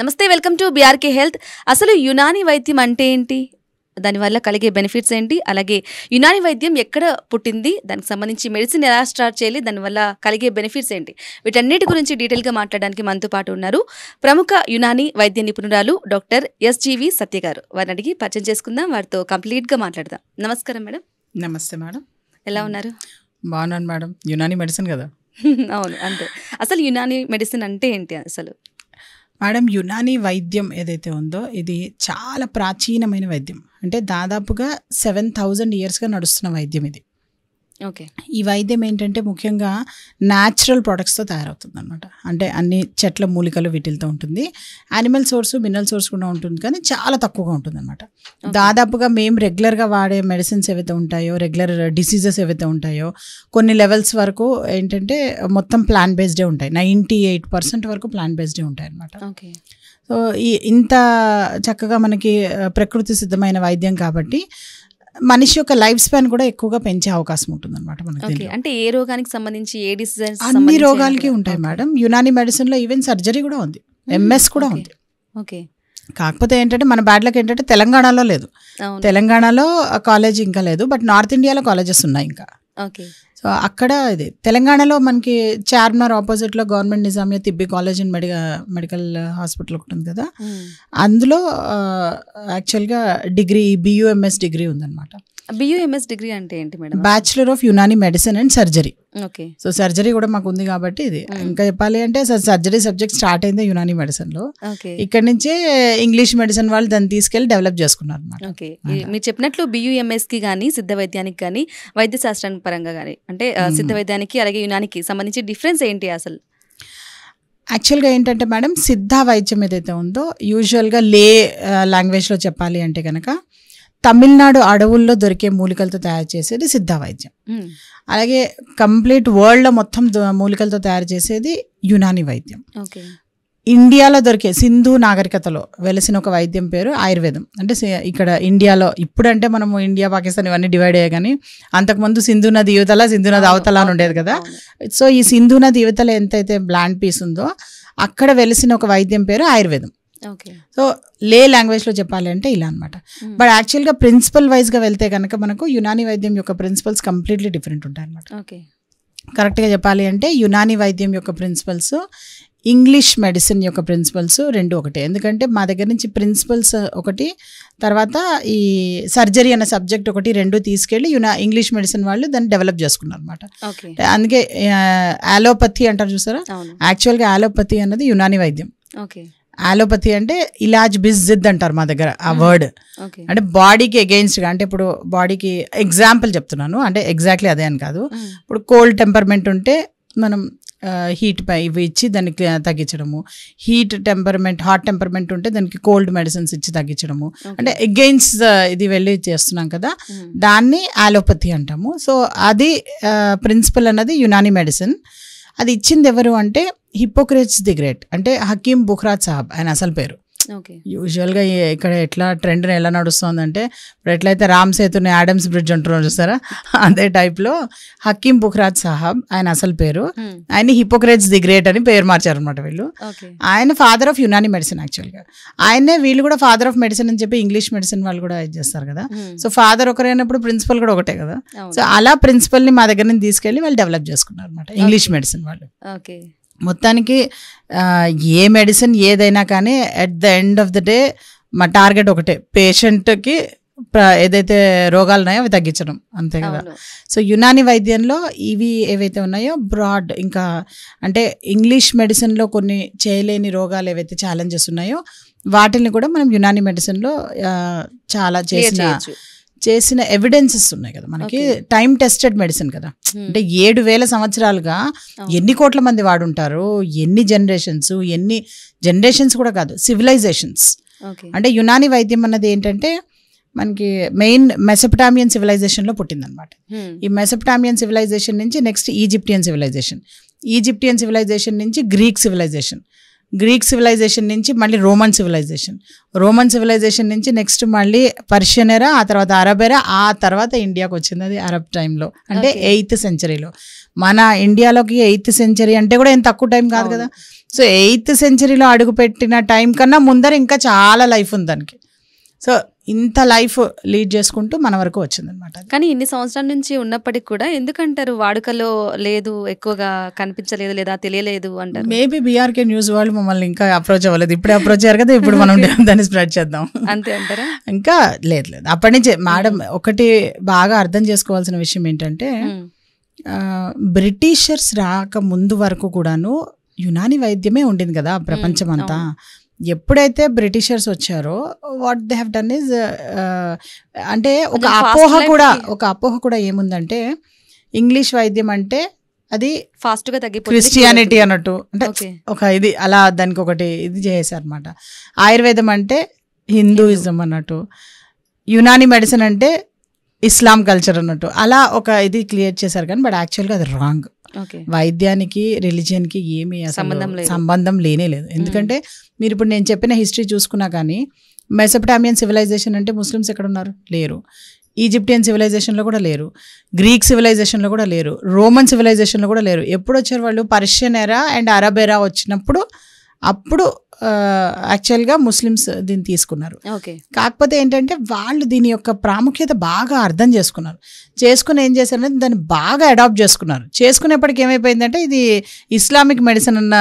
నమస్తే, welcome to BRK health. అసలు యునాని వైద్యం అంటే ఏంటి, దానివల్ల కలిగే బెనిఫిట్స్ ఏంటి, అలాగే యునాని వైద్యం ఎక్కడ పుట్టింది, దానికి సంబంధించి మెడిసిన్ ఎలా స్టార్ట్ చేయాలి, దానివల్ల కలిగే బెనిఫిట్స్ ఏంటి, వీటన్నిటి గురించి డీటెయిల్గా మాట్లాడడానికి మనతో పాటు ఉన్నారు ప్రముఖ యునాని వైద్య నిపుణురాలు డాక్టర్ ఎస్జీవి సత్య గారు. వారిని అడిగి పరిచయం చేసుకుందాం, వారితో కంప్లీట్గా మాట్లాడదాం. నమస్కారం మేడం. నమస్తే మేడం. ఎలా ఉన్నారు? బాగున్నాను మేడం. యునాని మెడిసిన్ కదా. అవును, అంతే. అసలు యునాని మెడిసిన్ అంటే ఏంటి అసలు? మేడం, యునాని వైద్యం ఏదైతే ఉందో ఇది చాలా ప్రాచీనమైన వైద్యం. అంటే దాదాపుగా 7000 ఇయర్స్గా నడుస్తున్న వైద్యం ఇది. ఓకే. ఈ వైద్యం ఏంటంటే ముఖ్యంగా న్యాచురల్ ప్రొడక్ట్స్తో తయారవుతుంది అనమాట. అంటే అన్ని చెట్ల మూలికలు వీటితో ఉంటుంది. యానిమల్ సోర్సు, మినరల్ సోర్స్ కూడా ఉంటుంది, కానీ చాలా తక్కువగా ఉంటుంది అనమాట. దాదాపుగా మేము రెగ్యులర్గా వాడే మెడిసిన్స్ ఏవైతే ఉంటాయో, రెగ్యులర్ డిసీజెస్ ఏవైతే ఉంటాయో, కొన్ని లెవెల్స్ వరకు ఏంటంటే మొత్తం ప్లాంట్ బేస్డే ఉంటాయి. 98% వరకు ప్లాంట్ బేస్డే ఉంటాయి అనమాట. ఓకే. సో ఇంత చక్కగా మనకి ప్రకృతి సిద్ధమైన వైద్యం కాబట్టి మనిషి యొక్క లైఫ్ స్పాన్ కూడా ఎక్కువగా పెంచే అవకాశం ఉంటుంది అనమాట మనకి. అంటే ఏ రోగానికి సంబంధించి, ఏ డిసీజెస్? అన్ని రోగాలకి ఉంటాయి మేడం. యునాని మెడిసిన్ లో ఈవెన్ సర్జరీ కూడా ఉంది, ఎంఎస్ కూడా ఉంది. ఓకే. కాకపోతే ఏంటంటే మన బ్యాడ్ లక్ ఏంటంటే తెలంగాణలో లేదు. తెలంగాణలో కాలేజ్ ఇంకా లేదు, బట్ నార్త్ ఇండియాలో కాలేజెస్ ఉన్నాయి ఇంకా. ఓకే. సో అక్కడ ఇది తెలంగాణలో మనకి చార్మినార్ ఆపోజిట్లో government Nizamia Tibbi college and medical hospital ఒకటి ఉంది కదా, అందులో యాక్చువల్గా డిగ్రీ BUMS డిగ్రీ ఉందన్నమాట. BUMS డిగ్రీ అంటే ఏంటి madam? Bachelor of Unani medicine and surgery. Okay. So surgery కూడా మాకు ఉంది కాబట్టి ఇది ఇంకా చెప్పాలి అంటే సర్జరీ సబ్జెక్ట్ స్టార్ట్ అయింది యునాని మెడిసిన్లో. ఇక్కడ నుంచే ఇంగ్లీష్ మెడిసిన్ వాళ్ళు దాన్ని తీసుకెళ్లి డెవలప్ చేసుకున్నారు అనమాట. ఓకే. మీరు చెప్పినట్లు BUMS కి కానీ సిద్ధ వైద్యానికి కానీ వైద్య శాస్త్రానికి పరంగా కానీ, అంటే సిద్ధ వైద్యానికి అలాగే యునానికి సంబంధించి డిఫరెన్స్ ఏంటి అసలు? యాక్చువల్గా ఏంటంటే మేడం, సిద్ధ వైద్యం ఏదైతే ఉందో యూజువల్గా లాంగ్వేజ్లో చెప్పాలి అంటే కనుక తమిళనాడు అడవుల్లో దొరికే మూలికలతో తయారు చేసేది సిద్ధ వైద్యం. అలాగే కంప్లీట్ వరల్డ్లో మొత్తం మూలికలతో తయారు చేసేది యునాని వైద్యం. ఇండియాలో దొరికే సింధు నాగరికతలో వెలిసిన ఒక వైద్యం పేరు ఆయుర్వేదం. అంటే ఇక్కడ ఇండియాలో ఇప్పుడంటే మనము ఇండియా పాకిస్తాన్ ఇవన్నీ డివైడ్ అయ్యాయి, కానీ అంతకుముందు సింధు నది యువతల, సింధు నది అవతల అని ఉండేది కదా. సో ఈ సింధు నది యువతల ఎంతైతే బ్లాండ్ పీస్ ఉందో అక్కడ వెలిసిన ఒక వైద్యం పేరు ఆయుర్వేదం. సో లాంగ్వేజ్లో చెప్పాలి అంటే ఇలా అనమాట. బట్ యాక్చువల్గా ప్రిన్సిపల్ వైజ్గా వెళ్తే కనుక మనకు యునాని వైద్యం యొక్క ప్రిన్సిపల్స్ కంప్లీట్లీ డిఫరెంట్ ఉంటాయి అనమాట. కరెక్ట్గా చెప్పాలి అంటే యునాని వైద్యం యొక్క ప్రిన్సిపల్స్, ఇంగ్లీష్ మెడిసిన్ యొక్క ప్రిన్సిపల్స్ రెండు ఒకటే. ఎందుకంటే మా దగ్గర నుంచి ప్రిన్సిపల్స్ ఒకటి, తర్వాత ఈ సర్జరీ అనే సబ్జెక్ట్ ఒకటి, రెండు తీసుకెళ్ళి ఇంగ్లీష్ మెడిసిన్ వాళ్ళు దాన్ని డెవలప్ చేసుకున్నారు అనమాట. అందుకే ఆలోపతి అంటారు చూసారా, యాక్చువల్గా ఆలోపతి అన్నది యునాని వైద్యం. ఆలోపతి అంటే ఇలాజ్ బిజ్ జిద్ అంటారు మా దగ్గర ఆ వర్డ్. అంటే బాడీకి అగెయిన్స్ట్గా, అంటే ఇప్పుడు బాడీకి ఎగ్జాంపుల్ చెప్తున్నాను, అంటే ఎగ్జాక్ట్లీ అదే అని కాదు. ఇప్పుడు కోల్డ్ టెంపర్మెంట్ ఉంటే మనం హీట్ ఇవి ఇచ్చి దానికి తగ్గించడము, హాట్ టెంపర్మెంట్ ఉంటే దానికి కోల్డ్ మెడిసిన్స్ ఇచ్చి తగ్గించడము, అంటే అగెయిన్స్ట్ ఇది వెళ్ళి చేస్తున్నాం కదా, దాన్ని ఆలోపతి అంటాము. సో అది ప్రిన్సిపల్ అన్నది యునాని మెడిసిన్. అది ఇచ్చింది ఎవరు అంటే హిప్పోక్రేట్స్ ది గ్రేట్, అంటే హకీమ్ బుఖ్రాజ్ సాహబ్ ఆయన అసలు పేరు. యూజువల్గా ఇక్కడ ఎట్లా ట్రెండ్ ఎలా నడుస్తుందంటే, ఇప్పుడు ఎట్లయితే రామ్ సేతుని ఆడమ్స్ బ్రిడ్జ్ అంటున్నారు చూస్తారా, అదే టైప్లో హకీమ్ బుఖ్రాజ్ సాహబ్ ఆయన అసలు పేరు. ఆయన హిప్పోక్రేట్స్ ది గ్రేట్ అని పేరు మార్చారు అనమాట వీళ్ళు. ఆయన ఫాదర్ ఆఫ్ యునాని మెడిసిన్. యాక్చువల్గా ఆయనే వీళ్ళు కూడా ఫాదర్ ఆఫ్ మెడిసిన్ అని చెప్పి ఇంగ్లీష్ మెడిసిన్ వాళ్ళు కూడా ఇది చేస్తారు కదా. సో ఫాదర్ ఒకరైనప్పుడు ప్రిన్సిపల్ కూడా ఒకటే కదా. సో అలా ప్రిన్సిపల్ని మా దగ్గర నుంచి తీసుకెళ్ళి వాళ్ళు డెవలప్ చేసుకున్నారు అనమాట ఇంగ్లీష్ మెడిసిన్ వాళ్ళు. మొత్తానికి ఏ మెడిసిన్ ఏదైనా కానీ at the end of the day మా టార్గెట్ ఒకటే, పేషెంట్కి ఏదైతే రోగాలు ఉన్నాయో అవి తగ్గించడం, అంతే కదా. సో యునాని వైద్యంలో ఇవి ఏవైతే ఉన్నాయో బ్రాడ్, ఇంకా అంటే ఇంగ్లీష్ మెడిసిన్లో కొన్ని చేయలేని రోగాలు ఏవైతే ఛాలెంజెస్ ఉన్నాయో వాటిని కూడా మనం యునాని మెడిసిన్లో చాలా చేసిన ఎవిడెన్సెస్ ఉన్నాయి కదా మనకి. టైం టెస్టెడ్ మెడిసిన్ కదా, అంటే 7000 సంవత్సరాలుగా ఎన్ని కోట్ల మంది వాడుంటారు, ఎన్ని జనరేషన్స్ కూడా కాదు, సివిలైజేషన్స్. అంటే యునాని వైద్యం అన్నది ఏంటంటే మనకి మెయిన్ మెసొపటామియన్ సివిలైజేషన్లో పుట్టిందనమాట. ఈ మెసొపటామియన్ సివిలైజేషన్ నుంచి నెక్స్ట్ ఈజిప్టియన్ సివిలైజేషన్ నుంచి గ్రీక్ సివిలైజేషన్, గ్రీక్ సివిలైజేషన్ నుంచి మళ్ళీ రోమన్ సివిలైజేషన్ నుంచి నెక్స్ట్ మళ్ళీ పర్షియన్ ఎరా, ఆ తర్వాత అరబ్ ఎరా, ఆ తర్వాత ఇండియాకి వచ్చింది అది అరబ్ టైంలో, అంటే 8th centuryలో. మన ఇండియాలోకి 8th century అంటే కూడా ఏం తక్కువ టైం కాదు కదా. సో 8th centuryలో అడుగుపెట్టిన టైం కన్నా ముందర ఇంకా చాలా లైఫ్ ఉంది దానికి. సో ఇంత లైఫ్ లీడ్ చేసుకుంటూ మన వరకు వచ్చిందనమాట. కానీ ఇన్ని సంవత్సరాల నుంచి ఉన్నప్పటికీ కూడా ఎందుకంటారు వాడుకలో లేదు, ఎక్కువగా కనిపించలేదు లేదా తెలియలేదు అంటారు? మేబీ బీఆర్కే న్యూస్ వాళ్ళు మమ్మల్ని ఇంకా అప్రోచ్ అవ్వలేదు. ఇప్పుడే అప్రోచ్ అయ్యారు కదా, ఇప్పుడు మనం దాన్ని స్ప్రెడ్ చేద్దాం అంతే అంటారా? ఇంకా లేదు అప్పటి నుంచే. మేడం ఒకటి బాగా అర్థం చేసుకోవాల్సిన విషయం ఏంటంటే బ్రిటిషర్స్ రాక ముందు వరకు కూడాను యునాని వైద్యమే ఉండింది కదా ప్రపంచం అంతా. ఎప్పుడైతే బ్రిటిషర్స్ వచ్చారో what they have done is, అంటే ఒక అపోహ కూడా ఏముందంటే ఇంగ్లీష్ వైద్యం అంటే అది ఫాస్ట్ గా తగ్గిపోతుంది, క్రిస్టియానిటీ అన్నట్టు, అంటే ఒక ఇది అలా దానికి ఒకటి ఇది చేశారు అనమాట. ఆయుర్వేదం అంటే హిందూయిజం అన్నట్టు, యునాని మెడిసిన్ అంటే ఇస్లాం కల్చర్ అన్నట్టు, అలా ఒక ఇది క్రియేట్ చేశారు. కానీ బట్ యాక్చువల్గా అది రాంగ్. వైద్యానికి రిలీజియన్కి ఏమీ సంబంధం లేనే లేదు. ఎందుకంటే మీరు ఇప్పుడు నేను చెప్పిన హిస్టరీ చూసుకున్నా కానీ మెసొపటామియన్ సివిలైజేషన్ అంటే ముస్లిమ్స్ ఎక్కడ ఉన్నారు? లేరు. ఈజిప్టియన్ సివిలైజేషన్లో కూడా లేరు, గ్రీక్ సివిలైజేషన్లో కూడా లేరు, రోమన్ సివిలైజేషన్లో కూడా లేరు. ఎప్పుడు వచ్చారు వాళ్ళు? పర్షియన్ ఎరా అండ్ అరబ్ ఎరా వచ్చినప్పుడు అప్పుడు యాక్చువల్గా ముస్లిమ్స్ దీన్ని తీసుకున్నారు. కాకపోతే ఏంటంటే వాళ్ళు దీని యొక్క ప్రాముఖ్యత బాగా అర్థం చేసుకుని ఏం చేశారంటే దాన్ని బాగా అడాప్ట్ చేసుకునేప్పటికి ఏమైపోయిందంటే ఇది ఇస్లామిక్ మెడిసిన్ అన్న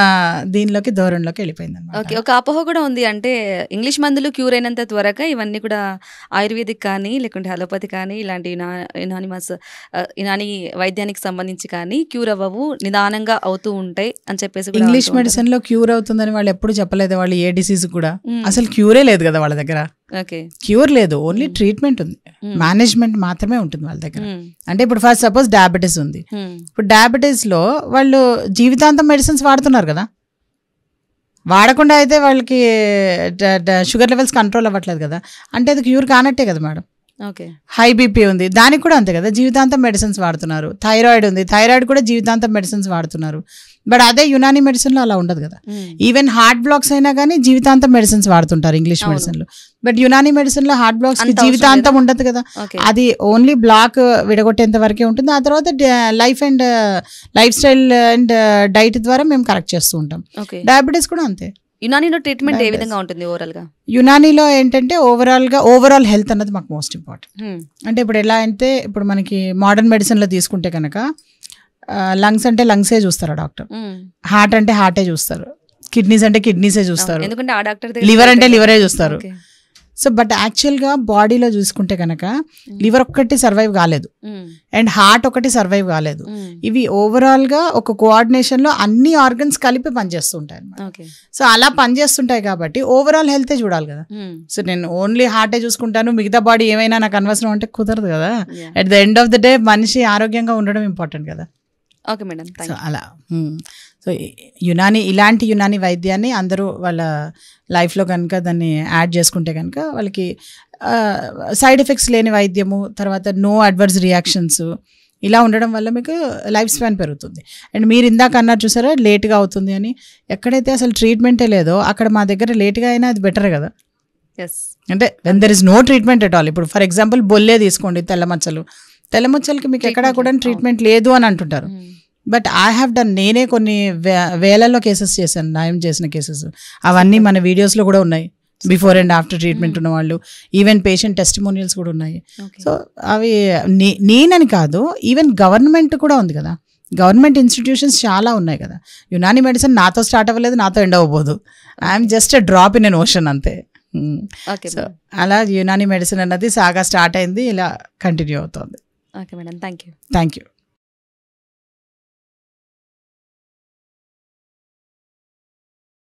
దీనిలోకి ధోరణిలోకి వెళ్ళిపోయింది అనమాట. ఒక అపోహ కూడా ఉంది, అంటే ఇంగ్లీష్ మందులు క్యూర్ అయినంత త్వరగా ఇవన్నీ కూడా ఆయుర్వేదిక్ కానీ లేకుంటే అలోపతి కానీ ఇలాంటి యునాని వైద్యానికి సంబంధించి కానీ క్యూర్ అవ్వవు, నిదానంగా అవుతూ ఉంటాయి అని చెప్పేసి. ఇంగ్లీష్ మెడిసిన్ లో క్యూర్ అవుతుందని వాళ్ళు ఎప్పుడు చెప్పలేదు. వాళ్ళు ఏ డిసీజ్ కూడా అసలు క్యూరే లేదు కదా వాళ్ళ దగ్గర. క్యూర్ లేదు, ఓన్లీ ట్రీట్మెంట్ ఉంది, మేనేజ్మెంట్ మాత్రమే ఉంటుంది వాళ్ళ దగ్గర. అంటే ఇప్పుడు ఫస్ట్ సపోజ్ డయాబెటీస్ ఉంది, ఇప్పుడు డయాబెటీస్ లో వాళ్ళు జీవితాంతం మెడిసిన్స్ వాడుతున్నారు కదా, వాడకుండా అయితే వాళ్ళకి షుగర్ లెవెల్స్ కంట్రోల్ అవ్వట్లేదు కదా, అంటే అది క్యూర్ కానట్టే కదా మేడం. హై బీపీ ఉంది, దానికి కూడా అంతే కదా, జీవితాంతం మెడిసిన్స్ వాడుతున్నారు. థైరాయిడ్ ఉంది, థైరాయిడ్ కూడా జీవితాంతం మెడిసిన్స్ వాడుతున్నారు. బట్ అదే యునాని మెడిసిన్ లో అలా ఉండదు కదా. ఈవెన్ హార్ట్ బ్లాక్స్ అయినా కానీ జీవితాంతం మెడిసిన్స్ వాడుతుంటారు ఇంగ్లీష్ మెడిసిన్ లో. బట్ యునాని మెడిసిన్ లో హార్ట్ బ్లాక్స్ కి జీవితాంతం ఉండదు కదా, అది ఓన్లీ బ్లాక్ విడగొట్టేంత వరకే ఉంటుంది. ఆ తర్వాత లైఫ్ స్టైల్ అండ్ డైట్ ద్వారా మేము కరెక్ట్ చేస్తూ ఉంటాం. డయాబెటీస్ కూడా అంతే. యునానీలో ట్రీట్మెంట్ ఏ విధంగా ఉంటుంది ఓవరాల్ గా? యునానీలో ఏంటంటే ఓవరాల్ హెల్త్ అన్నది మాకు మోస్ట్ ఇంపార్టెంట్. అంటే ఇప్పుడు ఎలా అంటే ఇప్పుడు మనకి మోడర్న్ మెడిసిన్ లో తీసుకుంటే కనుక లంగ్స్ అంటే లంగ్సే చూస్తారు డాక్టర్, హార్ట్ అంటే హార్టే చూస్తారు, కిడ్నీస్ అంటే కిడ్నీసే చూస్తారు, లివర్ అంటే లివరే చూస్తారు. సో బట్ యాక్చువల్గా బాడీలో చూసుకుంటే కనుక లివర్ ఒక్కటి సర్వైవ్ కాలేదు అండ్ హార్ట్ ఒకటి సర్వైవ్ కాలేదు. ఇవి ఓవరాల్గా ఒక కోఆర్డినేషన్లో అన్ని ఆర్గన్స్ కలిపి పనిచేస్తూ ఉంటాయి అన్నమాట. సో అలా పనిచేస్తుంటాయి కాబట్టి ఓవరాల్ హెల్తే చూడాలి కదా. సో నేను ఓన్లీ హార్టే చూసుకుంటాను, మిగతా బాడీ ఏమైనా నాకు అనవసరం అంటే కుదరదు కదా. At the end of the day మనిషి ఆరోగ్యంగా ఉండడం ఇంపార్టెంట్ కదా. Okay madam. సో అలా సో ఇలాంటి యునాని వైద్యాన్ని అందరూ వాళ్ళ లైఫ్లో కనుక దాన్ని యాడ్ చేసుకుంటే కనుక వాళ్ళకి సైడ్ ఎఫెక్ట్స్ లేని వైద్యము, తర్వాత నో అడ్వర్స్ రియాక్షన్స్, ఇలా ఉండడం వల్ల మీకు లైఫ్ స్పాన్ పెరుగుతుంది. అండ్ మీరు ఇందాక అన్నారు చూసారా లేట్గా అవుతుంది అని, ఎక్కడైతే అసలు ట్రీట్మెంటే లేదో అక్కడ మా దగ్గర లేట్గా అయినా అది బెటర్ కదా. అంటే when there is no treatment at all. ఇప్పుడు ఫర్ ఎగ్జాంపుల్ బొల్లే తీసుకోండి, తెల్లమచ్చలకి మీకు ఎక్కడా కూడా ట్రీట్మెంట్ లేదు అని అంటుంటారు. బట్ ఐ హ్యావ్ డన్, నేనే కొన్ని వేలల్లో కేసెస్ చేశాను, నయం చేసిన కేసెస్, అవన్నీ మన వీడియోస్లో కూడా ఉన్నాయి. బిఫోర్ అండ్ ఆఫ్టర్ ట్రీట్మెంట్ ఉన్న వాళ్ళు, ఈవెన్ పేషెంట్ టెస్టిమోనియల్స్ కూడా ఉన్నాయి. సో అవి నేనని కాదు, ఈవెన్ గవర్నమెంట్ కూడా ఉంది కదా, గవర్నమెంట్ ఇన్స్టిట్యూషన్స్ చాలా ఉన్నాయి కదా. యునాని మెడిసిన్ నాతో స్టార్ట్ అవ్వలేదు, నాతో ఎండ్ అవ్వబోదు. I'm just a drop in an ocean అంతే. సో అలా యునాని మెడిసిన్ అన్నది సాగా స్టార్ట్ అయింది, ఇలా కంటిన్యూ అవుతుంది. Okay madam, thank you.